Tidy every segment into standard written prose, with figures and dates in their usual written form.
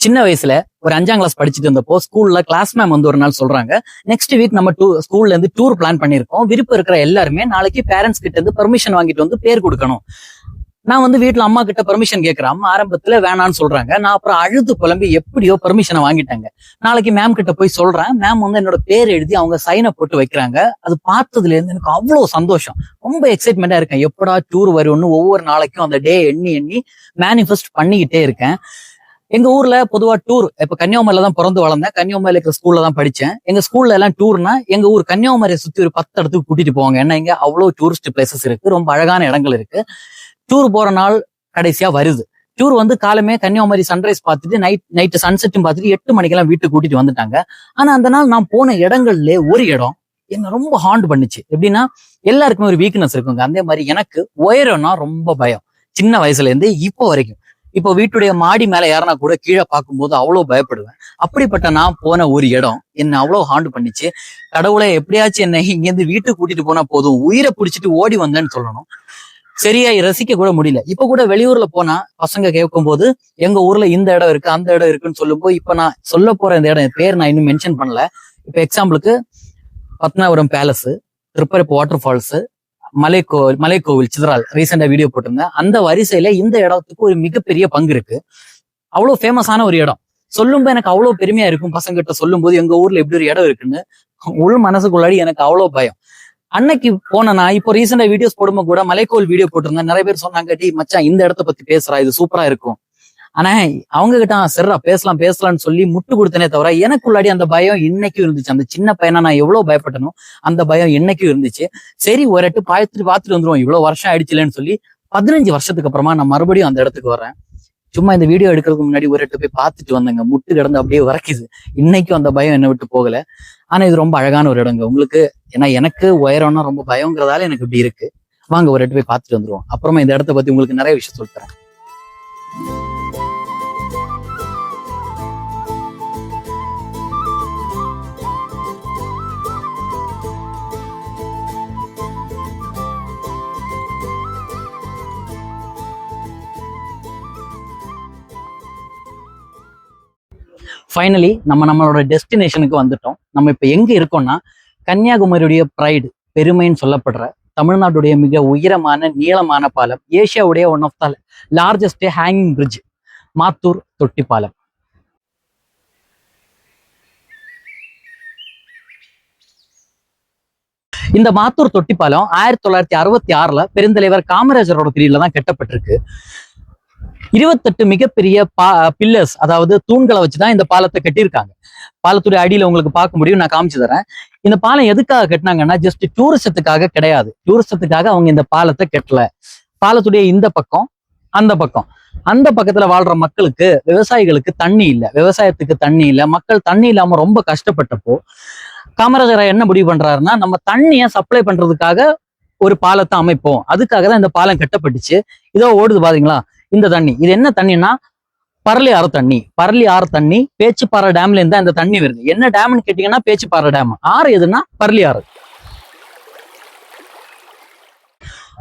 சின்ன வயசுல ஒரு 5ஆம் கிளாஸ் படிச்சுட்டு இருந்தப்போ ஸ்கூல்ல கிளாஸ் மேம் வந்து ஒரு நாள் சொல்றாங்க, நெக்ஸ்ட் வீக் நம்ம ஸ்கூல்ல இருந்து டூர் பிளான் பண்ணிருக்கோம். விருப்பம் இருக்கிற எல்லாருமே நாளைக்கு பேரண்ட்ஸ் கிட்ட இருந்து பெர்மிஷன் வாங்கிட்டு வந்து பேர் கொடுக்கணும். நான் வந்து வீட்டுல அம்மா கிட்ட பெர்மிஷன் கேட்கிறேன். அம்மா ஆரம்பத்துல வேணான்னு சொல்றாங்க. நான் அப்புறம் அழுது புலம்பி எப்படியோ பெர்மிஷனை வாங்கிட்டாங்க. நாளைக்கு மேம் கிட்ட போய் சொல்றேன். மேம் வந்து என்னோட பேர் எழுதி அவங்க சைனை போட்டு வைக்கிறாங்க. அது பார்த்ததுல இருந்து எனக்கு அவ்வளவு சந்தோஷம். ரொம்ப எக்ஸைட்மெண்டா இருக்கேன். எப்படா டூர் வரும்னு ஒவ்வொரு நாளைக்கும் அந்த டே எண்ணி எண்ணி மேனிஃபெஸ்ட் பண்ணிக்கிட்டே இருக்கேன். எங்க ஊர்ல பொதுவா டூர், இப்ப கன்னியாகுமரியில தான் பிறந்து வளர்ந்தேன். கன்னியாகுமரியில இருக்கிற ஸ்கூல்ல தான் படிச்சேன். எங்க ஸ்கூல்ல எல்லாம் டூர்னா எங்க ஊர் கன்னியாகுமரியை சுத்தி ஒரு 10 இடத்துக்கு கூட்டிட்டு போவாங்க. ஏன்னா இங்க அவ்வளவு டூரிஸ்ட் பிளேசஸ் இருக்கு, ரொம்ப அழகான இடங்கள் இருக்கு. டூர் போற நாள் கடைசியா வருது. டூர் வந்து காலமே கன்னியாகுமரி சன்ரைஸ் பார்த்துட்டு நைட்டு சன்செட்டும் பார்த்துட்டு 8 மணிக்கெல்லாம் வீட்டுக்கு கூட்டிட்டு வந்துட்டாங்க. ஆனா அந்த நாள் நான் போன இடங்கள்ல ஒரு இடம் என்ன ரொம்ப ஹாண்ட் பண்ணுச்சு. எப்படின்னா, எல்லாருக்குமே ஒரு வீக்னஸ் இருக்குங்க. அதே மாதிரி எனக்கு உயரம்னா ரொம்ப பயம். சின்ன வயசுல இருந்து இப்போ வரைக்கும். இப்போ வீட்டுடைய மாடி மேல ஏறினா கூட கீழே பார்க்கும்போது அவ்வளவு பயப்படுவேன். அப்படிப்பட்ட நான் போன ஒரு இடம் என்ன அவ்வளவு ஹாண்ட் பண்ணிச்சு. கடவுளை எப்படியாச்சும் என்ன இங்கேருந்து வீட்டுக்கு கூட்டிட்டு போனா போதும், உயிரை பிடிச்சிட்டு ஓடி வந்தேன்னு சொல்லணும். சரியா ரசிக்க கூட முடியல. இப்ப கூட வெளியூர்ல போனா பசங்க கேட்கும் போது எங்க ஊர்ல இந்த இடம் இருக்கு அந்த இடம் இருக்குன்னு சொல்லும்போது, இப்ப நான் சொல்ல போற இந்த இடம் பேர் நான் இன்னும் மென்ஷன் பண்ணல. இப்ப எக்ஸாம்பிளுக்கு Padmanabhapuram palace, Thirparappu water falls, Malaikovil Chitharal ரீசெண்டா வீடியோ போட்டிருந்தேன். அந்த வரிசையில இந்த இடத்துக்கு ஒரு மிகப்பெரிய பங்கு இருக்கு. அவ்வளவு ஃபேமஸான ஒரு இடம். சொல்லும்போது எனக்கு அவ்வளவு பெருமையா இருக்கும். பசங்க கிட்ட சொல்லும் போது எங்க ஊர்ல எப்படி ஒரு இடம் இருக்குன்னு உள் மனசுக்குள்ளாடி எனக்கு அவ்வளவு பயம். அன்னைக்கு போனா இப்போ ரீசெண்டா வீடியோஸ் போடும்போது கூட மலைக்கோவில் வீடியோ போட்டிருந்தேன். நிறைய பேர் சொன்னாங்க, டி மச்சான் இந்த இடத்த பத்தி பேசுறா, இது சூப்பரா இருக்கும். ஆனா அவங்க கிட்ட சரிடா பேசலாம்னு சொல்லி முட்டு கொடுத்தனே தவிர எனக்குள்ளாடி அந்த பயம் இன்னைக்கும் இருந்துச்சு. அந்த சின்ன பையனா நான் எவ்வளவு பயப்பட்டனோ அந்த பயம் இன்னைக்கும் இருந்துச்சு. சரி ஒரு எட்டு பார்த்துட்டு வந்துருவோம், இவ்வளவு வருஷம் ஆயிடுச்சுலன்னு சொல்லி 15 வருஷத்துக்கு அப்புறமா நான் மறுபடியும் அந்த இடத்துக்கு வர்றேன். சும்மா இந்த வீடியோ எடுக்கிறதுக்கு முன்னாடி ஒரு எட்டு போய் பார்த்துட்டு வந்தேங்க. முட்டு கிடந்து அப்படியே வறக்குது. இன்னைக்கும் அந்த பயம் என்னை விட்டு போகல. ஆனா இது ரொம்ப அழகான ஒரு இடங்க உங்களுக்கு. ஏன்னா எனக்கு உயரம்னா ரொம்ப பயங்கிறதால எனக்கு இப்படி இருக்கு. வாங்க ஒரு எட்டு போய் பார்த்துட்டு வந்துருவோம். அப்புறமா இந்த இடத்த பத்தி உங்களுக்கு நிறைய விஷயம் சொல்லித்தரேன். ஃபைனலி நம்மளோட டெஸ்டினேஷனுக்கு வந்துட்டோம். நம்ம இப்ப எங்க இருக்கோம்னா, கன்னியாகுமரியுடைய ப்ரைடு, பெருமைன்னு சொல்லப்படுற தமிழ்நாட்டுடைய மிக உயரமான நீளமான பாலம், ஏசியாவுடைய one of the largest hanging bridge, Mathur தொட்டி பாலம். இந்த மாத்தூர் தொட்டி பாலம் 1966 பெருந்தலைவர் காமராஜரோட பீரியட்ல தான் கட்டப்பட்டிருக்கு. 28 மிகப்பெரிய பில்லர்ஸ், அதாவது தூண்களை வச்சுதான் இந்த பாலத்தை கட்டியிருக்காங்க. பாலத்துடைய அடியில உங்களுக்கு பார்க்க முடியும், நான் காமிச்சு தரேன். இந்த பாலம் எதுக்காக கட்டினாங்கன்னா, ஜஸ்ட் டூரிசத்துக்காக கிடையாது. டூரிசத்துக்காக அவங்க இந்த பாலத்தை கட்டல. பாலத்துடைய இந்த பக்கம் அந்த பக்கத்துல வாழ்ற மக்களுக்கு, விவசாயிகளுக்கு தண்ணி இல்லை, விவசாயத்துக்கு தண்ணி இல்லை, மக்கள் தண்ணி இல்லாம ரொம்ப கஷ்டப்பட்டப்போ காமராஜர் என்ன முடிவு பண்றாருன்னா, நம்ம தண்ணியை சப்ளை பண்றதுக்காக ஒரு பாலத்தை அமைப்போம். அதுக்காக தான் இந்த பாலம் கட்டப்பட்டுச்சு. இதோ ஓடுது பாத்தீங்களா இந்த தண்ணி. இது என்ன தண்ணின்னா, பரளி ஆறு தண்ணி பேச்சுப்பாறை டேம்ல இருந்தா இந்த தண்ணி வருது. என்ன டேம்னு கேட்டீங்கன்னா, பேச்சுப்பாறை டேம். ஆறு எதுன்னா பரளி ஆறு.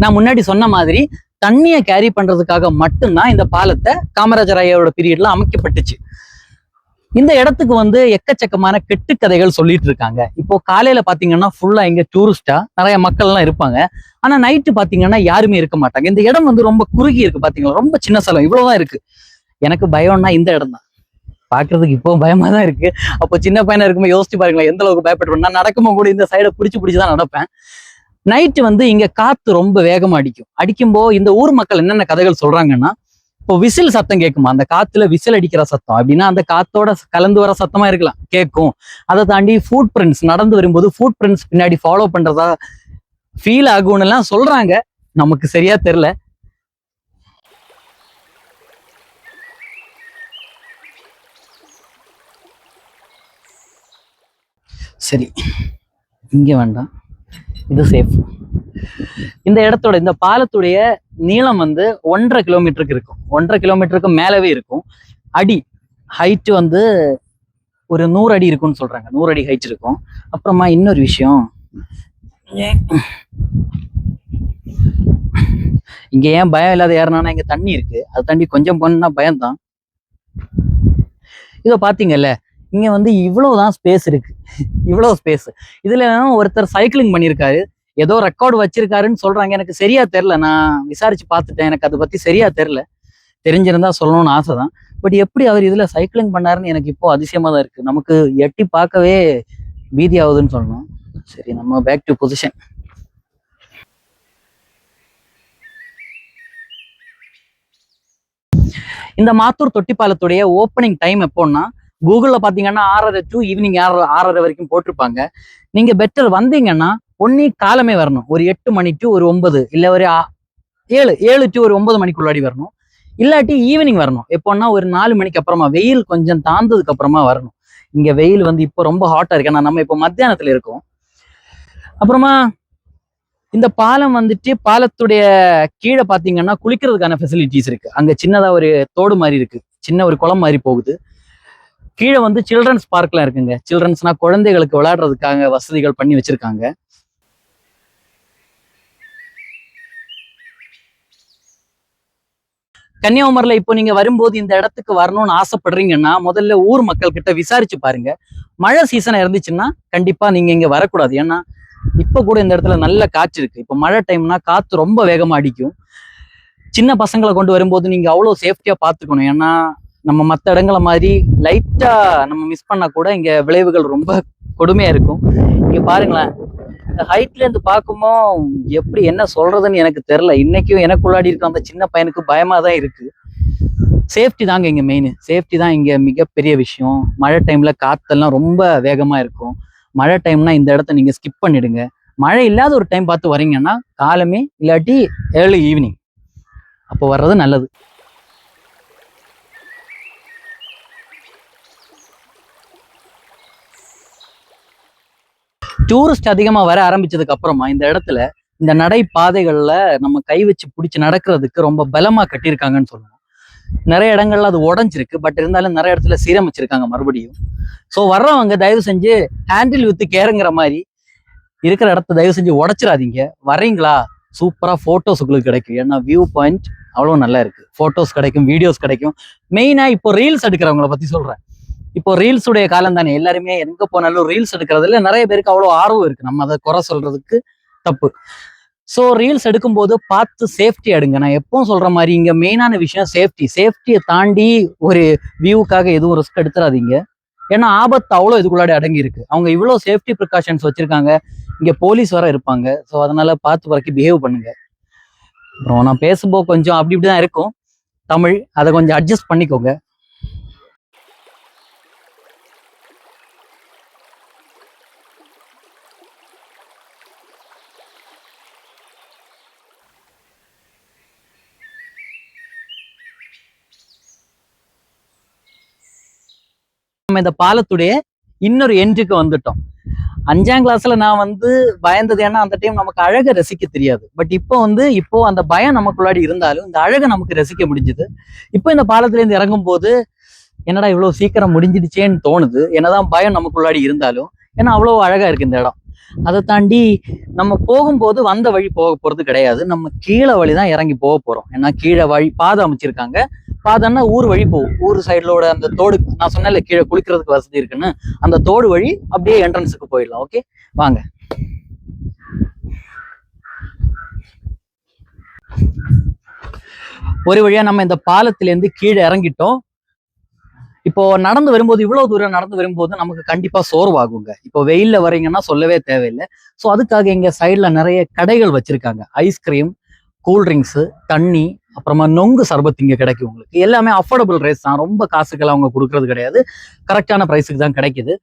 நான் முன்னாடி சொன்ன மாதிரி தண்ணியை கேரி பண்றதுக்காக மட்டும்தான் இந்த பாலத்தை காமராஜர் ஐயாவோட பீரியட்ல அமைக்கப்பட்டுச்சு. இந்த இடத்துக்கு வந்து எக்கச்சக்கமான கெட்டுக்கதைகள் சொல்லிட்டு இருக்காங்க. இப்போ காலையில பாத்தீங்கன்னா ஃபுல்லா இங்க டூரிஸ்டா நிறைய மக்கள் எல்லாம் இருப்பாங்க. ஆனா நைட்டு பாத்தீங்கன்னா யாருமே இருக்க மாட்டாங்க. இந்த இடம் வந்து ரொம்ப குறுகி இருக்கு பாத்தீங்களா, ரொம்ப சின்ன ஸ்தலம், இவ்வளவுதான் இருக்கு. எனக்கு பயம்னா இந்த இடம் தான். பாக்குறதுக்கு இப்போ பயமா தான் இருக்கு. அப்போ சின்ன பையனா இருக்கும்போது யோசிச்சு பாருங்களேன் எந்த அளவுக்கு பயப்படுவேன். நான் நடக்கும்போது கூட இந்த சைடை பிடிச்சுதான் நடப்பேன். நைட்டு வந்து இங்க காத்து ரொம்ப வேகமா அடிக்கும்போது இந்த ஊர் மக்கள் என்னென்ன கதைகள் சொல்றாங்கன்னா, இப்போ விசில் சத்தம் கேட்குமா, அந்த காத்துல விசில் அடிக்கிற சத்தம் அப்படின்னா அந்த காத்தோட கலந்து வர சத்தமா இருக்கலாம், கேட்கும். அதை தாண்டி ஃபுட் பிரிண்ட்ஸ், நடந்து வரும்போது ஃபுட் பிரிண்ட்ஸ் பின்னாடி ஃபாலோ பண்றதா ஃபீல் ஆகும்னு எல்லாம் சொல்றாங்க. நமக்கு சரியா தெரியல. சரி, இங்க வேண்டாம், இது சேஃப். இந்த இடத்தோட, இந்த பாலத்துடைய நீளம் வந்து 1.5 கிலோமீட்டருக்கு இருக்கும். 1.5 கிலோமீட்டருக்கு மேலவே இருக்கும். அடி ஹைட் வந்து ஒரு 100 அடி இருக்கும்னு சொல்றாங்க. 100 அடி ஹைட் இருக்கும். அப்புறமா இன்னொரு விஷயம், இங்க ஏன் பயம் இல்லாத ஏறினா, இங்க தண்ணி இருக்கு. அது தாண்டி கொஞ்சம் போனா பயம்தான். இதை பாத்தீங்கல்ல, இங்க வந்து இவ்வளவுதான் ஸ்பேஸ் இருக்கு. இவ்வளவு ஸ்பேஸ். இதுல ஒருத்தர் சைக்கிளிங் பண்ணியிருக்காரு, ஏதோ ரெக்கார்டு வச்சிருக்காருன்னு சொல்றாங்க. எனக்கு சரியா தெரியல, நான் விசாரிச்சு பார்த்துட்டேன், எனக்கு அதை பத்தி சரியா தெரியல. தெரிஞ்சிருந்தா சொல்லணும்னு ஆசைதான். பட் எப்படி அவர் இதுல சைக்கிளிங் பண்ணாருன்னு எனக்கு இப்போ அதிசயமா தான் இருக்கு. நமக்கு எட்டி பார்க்கவே பீதி ஆகுதுன்னு சொல்லணும். சரி, நம்ம பேக் டு பொசிஷன். இந்த மாத்தூர் தொட்டிப்பாலத்துடைய ஓப்பனிங் டைம் எப்போன்னா, கூகுள்ல பாத்தீங்கன்னா 6:30 டு ஈவினிங் 6:30 வரைக்கும் போட்டிருப்பாங்க. நீங்க பெட்டர் வந்தீங்கன்னா ஒன்னி காலமே வரணும். ஒரு 8 மணி டு ஒரு 9, இல்ல ஒரு 7 டு ஒரு 9 மணிக்குள்ளாடி வரணும். இல்லாட்டி ஈவினிங் வரணும். எப்போன்னா ஒரு 4 மணிக்கு அப்புறமா, வெயில் கொஞ்சம் தாழ்ந்ததுக்கு அப்புறமா வரணும். இங்க வெயில் வந்து இப்போ ரொம்ப ஹாட்டா இருக்கு, ஏன்னா நம்ம இப்போ மத்தியானத்துல இருக்கோம். அப்புறமா இந்த பாலம் வந்துட்டு, பாலத்துடைய கீழே பாத்தீங்கன்னா குளிக்கிறதுக்கான ஃபெசிலிட்டிஸ் இருக்கு. அங்க சின்னதா ஒரு தோடு மாதிரி இருக்கு, சின்ன ஒரு குளம் மாதிரி போகுது. கீழே வந்து சில்ட்ரன்ஸ் பார்க்லாம் இருக்குங்க. சில்ட்ரன்ஸ்னா குழந்தைகளுக்கு விளையாடுறதுக்காக வசதிகள் பண்ணி வச்சிருக்காங்க. கன்னியாகுமரியில இப்போ நீங்க வரும்போது இந்த இடத்துக்கு வரணும்னு ஆசைப்படுறீங்கன்னா, முதல்ல ஊர் மக்கள் கிட்ட விசாரிச்சு பாருங்க. மழை சீசன் இருந்துச்சுன்னா கண்டிப்பா நீங்க இங்க வரக்கூடாது. ஏன்னா இப்ப கூட இந்த இடத்துல நல்ல காற்று இருக்கு. இப்ப மழை டைம்னா காத்து ரொம்ப வேகமா அடிக்கும். சின்ன பசங்களை கொண்டு வரும்போது நீங்க அவ்வளவு சேஃப்டியா பாத்துக்கணும். ஏன்னா நம்ம மற்ற இடங்களை மாதிரி லைட்டா நம்ம மிஸ் பண்ணா கூட இங்க விளைவுகள் ரொம்ப கொடுமையா இருக்கும். இங்க பாருங்களேன், இந்த ஹைட்ல இருந்து பார்க்கும்போது எப்படி என்ன சொல்றதுன்னு எனக்கு தெரியல. இன்னைக்கும் எனக்குள்ளாடி இருக்க அந்த சின்ன பையனுக்கு பயமா தான் இருக்கு. சேஃப்டி தாங்க இங்க மெயின். சேஃப்டி தான் இங்க மிகப்பெரிய விஷயம். மழை டைம்ல காத்தெல்லாம் ரொம்ப வேகமா இருக்கும். மழை டைம்னா இந்த இடத்த நீங்க ஸ்கிப் பண்ணிடுங்க. மழை இல்லாத ஒரு டைம் பார்த்து வரீங்கன்னா காலமே, இல்லாட்டி ஏர்லி ஈவினிங், அப்போ வர்றது நல்லது. டூரிஸ்ட் அதிகமா வர ஆரம்பிச்சதுக்கு அப்புறமா இந்த இடத்துல இந்த நடை பாதைகள்ல நம்ம கை வச்சு பிடிச்சி நடக்கிறதுக்கு ரொம்ப பலமா கட்டியிருக்காங்கன்னு சொல்லணும். நிறைய இடங்கள்ல அது உடஞ்சிருக்கு, பட் இருந்தாலும் நிறைய இடத்துல சீரமைச்சிருக்காங்க மறுபடியும். ஸோ வர்றவங்க தயவு செஞ்சு ஹேண்டில் வித் கேருங்கிற மாதிரி இருக்கிற இடத்த தயவு செஞ்சு உடைச்சிடாதீங்க. வர்றீங்களா, சூப்பரா போட்டோஸ் உங்களுக்கு கிடைக்கும். ஏன்னா வியூ பாயிண்ட் அவ்வளோ நல்லா இருக்கு. போட்டோஸ் கிடைக்கும், வீடியோஸ் கிடைக்கும். மெயினா இப்போ ரீல்ஸ் எடுக்கிறவங்கள பத்தி சொல்றேன். இப்போ ரீல்ஸ் உடைய காலம் தானே, எல்லாருமே எங்க போனாலும் ரீல்ஸ் எடுக்கிறதுல நிறைய பேருக்கு அவ்வளோ ஆர்வம் இருக்கு. நம்ம அதை குறை சொல்றதுக்கு தப்பு. ஸோ ரீல்ஸ் எடுக்கும்போது பார்த்து சேஃப்டி எடுங்க. நான் எப்பவும் சொல்ற மாதிரி இங்க மெயினான விஷயம் சேஃப்டி. சேஃப்டியை தாண்டி ஒரு வியூக்காக எதுவும் ரிஸ்க் எடுத்துடாதீங்க. ஏன்னா ஆபத்து அவ்வளோ இதுக்குள்ளாடி அடங்கி இருக்கு. அவங்க இவ்வளோ சேஃப்டி ப்ரிகாஷன்ஸ் வச்சிருக்காங்க. இங்க போலீஸ் வர இருப்பாங்க. ஸோ அதனால பார்த்து வரைக்கும் பிஹேவ் பண்ணுங்க. அப்புறம் நான் பேசும்போது கொஞ்சம் அப்படி இப்படிதான் இருக்கும் தமிழ், அதை கொஞ்சம் அட்ஜஸ்ட் பண்ணிக்கோங்க. நம்ம இந்த பாலத்துடைய இன்னொரு என்ட்ரிக்கு வந்துட்டோம். 5ஆம் கிளாஸ்ல நான் வந்து பயந்தது, ஏன்னா அந்த டைம் நமக்கு அழகை ரசிக்க தெரியாது. பட் இப்போ அந்த பயம் நமக்குள்ளாடி இருந்தாலும் இந்த அழகை நமக்கு ரசிக்க முடிஞ்சுது. இப்போ இந்த பாலத்துல இருந்து இறங்கும் போது என்னடா இவ்வளவு சீக்கிரம் முடிஞ்சிடுச்சேன்னு தோணுது, என்னதான் பயம் நமக்குள்ளாடி இருந்தாலும். ஏன்னா அவ்வளவு அழகா இருக்கு இந்த இடம். அதை தாண்டி நம்ம போகும்போது வந்த வழி போக போறது கிடையாது, நம்ம கீழே வழிதான் இறங்கி போக போறோம். ஏன்னா கீழே வழி பாதை அமைச்சிருக்காங்க. பாதைன்னா ஊர் வழி போகும். ஊர் சைட்லோட அந்த தோடு, நான் சொன்னேன்ல கீழே குளிக்கிறதுக்கு வசதி இருக்குன்னு, அந்த தோடு வழி அப்படியே என்ட்ரன்ஸுக்கு போயிடலாம். ஓகே வாங்க. ஒரு வழியா நம்ம இந்த பாலத்திலேருந்து கீழே இறங்கிட்டோம். இப்போ நடந்து வரும்போது, இவ்வளவு தூரம் நடந்து வரும்போது நமக்கு கண்டிப்பா சோர்வாகுங்க. இப்போ வெயில்ல வரீங்கன்னா சொல்லவே தேவையில்லை. ஸோ அதுக்காக எங்க சைட்ல நிறைய கடைகள் வச்சிருக்காங்க. ஐஸ்கிரீம், கூல்ட்ரிங்க்ஸ், தண்ணி, அப்புறமா நொங்கு சர்பத் இங்க கிடைக்கும். உங்களுக்கு எல்லாமே அஃபோர்டபுள் ரேட்ஸ் தான். ரொம்ப காசுக்கெல்லாம் அவங்க கொடுக்கறது கிடையாது, கரெக்டான ப்ரைஸுக்கு தான் கிடைக்குது.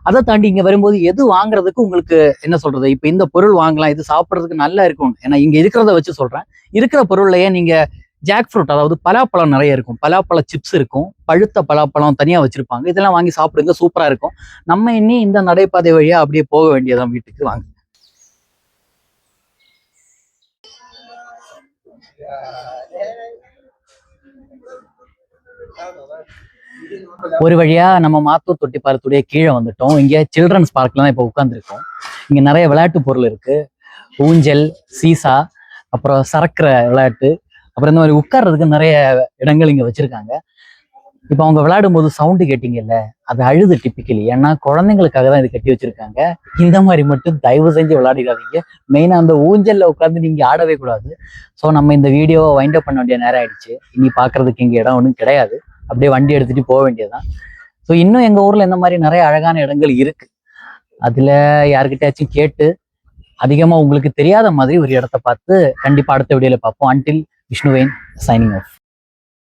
அதை தாண்டி இங்க வரும்போது எது வாங்குறதுக்கு உங்களுக்கு என்ன சொல்றது, இப்போ இந்த பொருள் வாங்கலாம், இது சாப்பிட்றதுக்கு நல்லா இருக்கும். ஏன்னா இங்க இருக்கிறத வச்சு சொல்றேன். இருக்கிற பொருள்லயே நீங்க ஜாக் ஃப்ரூட், அதாவது பலாப்பழம் நிறைய இருக்கும். பலாப்பழ சிப்ஸ் இருக்கும், பழுத்த பலாப்பழம் தனியா வச்சிருப்பாங்க. இதெல்லாம் வாங்கி சாப்பிடுங்க, சூப்பரா இருக்கும். நம்ம இனி இந்த நடைபாதை வழியா அப்படியே போக வேண்டியதான் வீட்டுக்கு. வாங்க. ஒரு வழியா நம்ம மாத்தூர் தொட்டி பாலத்துடைய கீழே வந்துட்டோம். இங்க சில்ட்ரன்ஸ் பார்க்ல தான் இப்போ உட்காந்துருக்கோம். இங்க நிறைய விளையாட்டு பொருள் இருக்கு. ஊஞ்சல், சீசா, அப்புறம் சறக்கிற விளையாட்டு, அப்புறம் இந்த மாதிரி உட்கார்றதுக்கு நிறைய இடங்கள் இங்க வச்சிருக்காங்க. இப்போ அவங்க விளையாடும் போது சவுண்டு கேட்டீங்கல்ல, அது அழுது டிப்பிக்கலி. ஏன்னா குழந்தைங்களுக்காக தான் இது கட்டி வச்சிருக்காங்க. இந்த மாதிரி மட்டும் தயவு செஞ்சு விளையாடிடாதீங்க. மெயினா அந்த ஊஞ்சல்ல உட்காந்து நீங்க ஆடவே கூடாது. ஸோ நம்ம இந்த வீடியோவை வைண்ட் அப் பண்ண வேண்டிய நேரம் ஆயிடுச்சு. இனி பாக்குறதுக்கு இங்க இடம் ஒன்றும் கிடையாது. அப்படியே வண்டி எடுத்துட்டு போக வேண்டியதுதான். ஸோ இன்னும் எங்க ஊர்ல இந்த மாதிரி நிறைய அழகான இடங்கள் இருக்கு. அதுல யாருக்கிட்டயாச்சும் கேட்டு அதிகமா உங்களுக்கு தெரியாத மாதிரி ஒரு இடத்த பார்த்து கண்டிப்பா அடுத்த வீடியோல பார்ப்போம். Until Vishnuvan signing of.